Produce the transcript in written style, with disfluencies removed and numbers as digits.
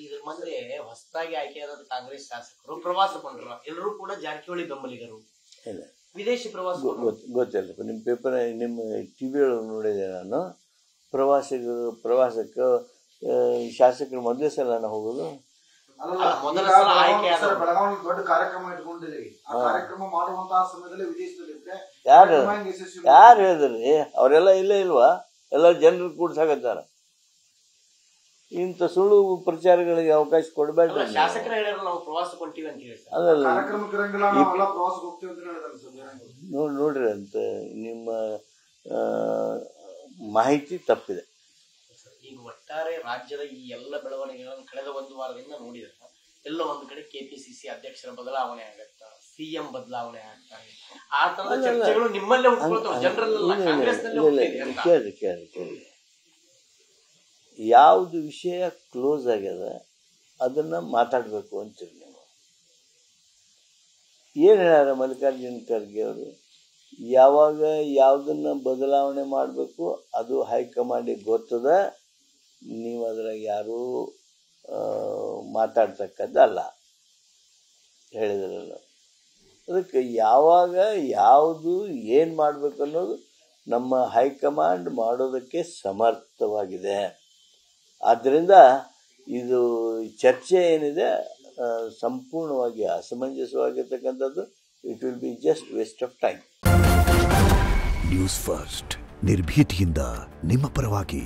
ಇದ್ರ ಮುಂದೆ ಹೊಸದಾಗಿ ಆಯ್ಕೆಯಾದ ಕಾಂಗ್ರೆಸ್ ಶಾಸಕರು ಪ್ರವಾಸಗೊಂಡ್ರು, ಎಲ್ಲರೂ ಕೂಡ ಜಾರಕಿಹೊಳಿ ಬೆಂಬಲಿಗರು. ವಿದೇಶಿ ಪ್ರವಾಸ ಗೊತ್ತಿಲ್ಲಪ್ಪ. ನಿಮ್ಮ ಪೇಪರ್ ನಿಮ್ಮ ಟಿವಿ ಒಳಗೆ ನೋಡಿದೆ ನಾನು. ಪ್ರವಾಸಕ್ಕೆ ಶಾಸಕರು ಮೊದಲೇ ಸಲ ನಾನು ಹೋಗೋದು. ಮೊದಲ ಸಲ ಆಯ್ಕೆಯಾದ ಬೆಳಗಾವಿ ದೊಡ್ಡ ಕಾರ್ಯಕ್ರಮ ಇಟ್ಕೊಂಡಿದ್ದೀವಿ. ಆ ಕಾರ್ಯಕ್ರಮ ಮಾಡುವಂತಹ ಸಮಯದಲ್ಲಿ ವಿದೇಶದಲ್ಲಿ ಯಾರು ಹೇಳಿದ್ರಿ? ಅವರೆಲ್ಲ ಇಲ್ಲೇ ಇಲ್ವಾ? ಎಲ್ಲ ಜನರು ಕೂಡ್ಸಾಕತ್ತಾರ. ಇಂಥ ಸುಳ್ಳು ಪ್ರಚಾರಗಳಿಗೆ ಅವಕಾಶ ಕೊಡಬೇಡ್ರಿ. ಶಾಸಕರು ಹೇಳ್ಯಾರ ನಾವು ಪ್ರವಾಸಕ್ಕೆ ಹೊಂಟಿವಿ ಅಂತ ಹೇಳಿ. ಅದಲ್ಲ ನೋಡ್ರಿ ಅಂತ ನಿಮ್ಮ ಮಾಹಿತಿ ತಪ್ಪಿದೆ. ಈಗ ಒಟ್ಟಾರೆ ರಾಜ್ಯದ ಈ ಎಲ್ಲ ಬೆಳವಣಿಗೆಗಳನ್ನು ಕಳೆದ ಒಂದು ವಾರದಿಂದ ನೋಡಿದ್ರೆ ಎಲ್ಲ ಒಂದು ಕಡೆ ಕೆಪಿಸಿಸಿ ಅಧ್ಯಕ್ಷರ ಬದಲಾವಣೆ ಆಗತ್ತ, ಸಿಎಂ ಬದಲಾವಣೆ ಆಗ್ತಾರೆ, ಆ ತರದ ಚರ್ಚೆಗಳು ನಿಮ್ಮಲ್ಲೇ ಉಟ್ಕೊಳ್ತಾವೆ. ಜನರಲ್ಲ ಕೇಳಿ ಯಾವುದು ವಿಷಯ ಕ್ಲೋಸ್ ಆಗ್ಯದ ಅದನ್ನ ಮಾತಾಡಬೇಕು ಅಂತೀರಿ ನೀವು. ಏನು ಹೇಳ್ಯಾರ ಮಲ್ಲಿಕಾರ್ಜುನ ಖರ್ಗೆ ಅವರು? ಯಾವಾಗ ಯಾವುದನ್ನು ಬದಲಾವಣೆ ಮಾಡಬೇಕು ಅದು ಹೈಕಮಾಂಡಿಗೆ ಗೊತ್ತದ, ನೀವು ಅದ್ರಾಗ ಯಾರೂ ಮಾತಾಡ್ತಕ್ಕದ್ದಲ್ಲ ಹೇಳಿದ್ರಲ್ಲ. ಅದಕ್ಕೆ ಯಾವಾಗ ಯಾವುದು ಏನು ಮಾಡಬೇಕು ಅನ್ನೋದು ನಮ್ಮ ಹೈಕಮಾಂಡ್ ಮಾಡೋದಕ್ಕೆ ಸಮರ್ಥವಾಗಿದೆ. ಆದ್ದರಿಂದ ಇದು ಚರ್ಚೆ ಏನಿದೆ ಸಂಪೂರ್ಣವಾಗಿ ಅಸಮಂಜಸವಾಗಿರ್ತಕ್ಕಂಥದ್ದು. It will be just waste of time. News First ನಿರ್ಭೀತಿಯಿಂದ ನಿಮ್ಮ ಪರವಾಗಿ.